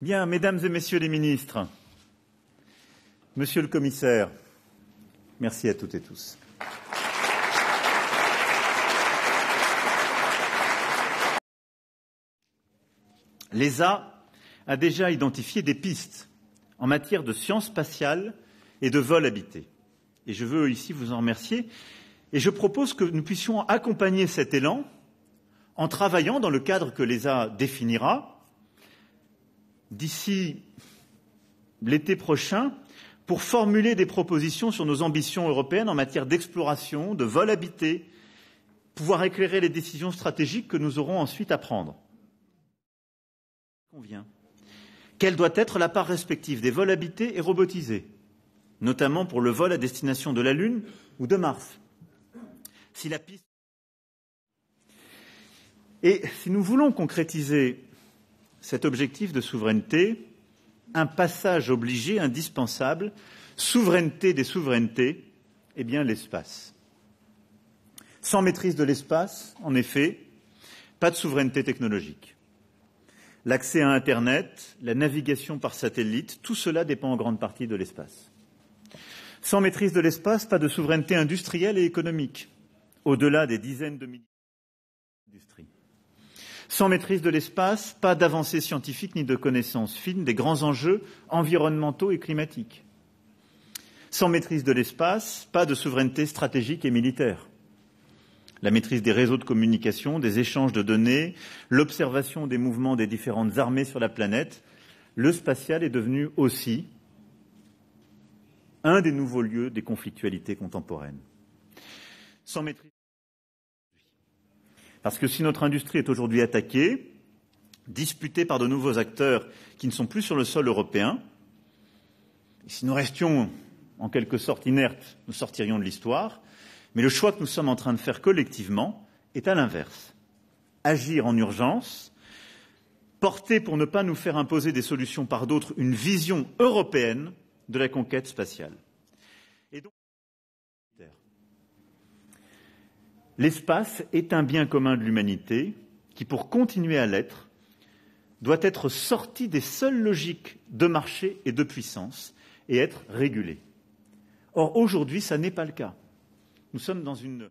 Bien, mesdames et messieurs les ministres, monsieur le commissaire, merci à toutes et tous. L'ESA a déjà identifié des pistes en matière de sciences spatiales et de vol habité. Et je veux ici vous en remercier. Et je propose que nous puissions accompagner cet élan en travaillant dans le cadre que l'ESA définira d'ici l'été prochain pour formuler des propositions sur nos ambitions européennes en matière d'exploration, de vol habité, pouvoir éclairer les décisions stratégiques que nous aurons ensuite à prendre. Quelle doit être la part respective des vols habités et robotisés, notamment pour le vol à destination de la Lune ou de Mars? Et si nous voulons concrétiser cet objectif de souveraineté, un passage obligé, indispensable, souveraineté des souverainetés, eh bien l'espace. Sans maîtrise de l'espace, en effet, pas de souveraineté technologique. L'accès à Internet, la navigation par satellite, tout cela dépend en grande partie de l'espace. Sans maîtrise de l'espace, pas de souveraineté industrielle et économique, au-delà des dizaines de milliers d'industries. Sans maîtrise de l'espace, pas d'avancée scientifique ni de connaissances fines des grands enjeux environnementaux et climatiques. Sans maîtrise de l'espace, pas de souveraineté stratégique et militaire. La maîtrise des réseaux de communication, des échanges de données, l'observation des mouvements des différentes armées sur la planète, le spatial est devenu aussi un des nouveaux lieux des conflictualités contemporaines. Sans maîtrise. Parce que si notre industrie est aujourd'hui attaquée, disputée par de nouveaux acteurs qui ne sont plus sur le sol européen, et si nous restions en quelque sorte inertes, nous sortirions de l'histoire, mais le choix que nous sommes en train de faire collectivement est à l'inverse. Agir en urgence, porter pour ne pas nous faire imposer des solutions par d'autres une vision européenne de la conquête spatiale. Et donc, l'espace est un bien commun de l'humanité qui, pour continuer à l'être, doit être sorti des seules logiques de marché et de puissance et être régulé. Or, aujourd'hui, ça n'est pas le cas. Nous sommes dans une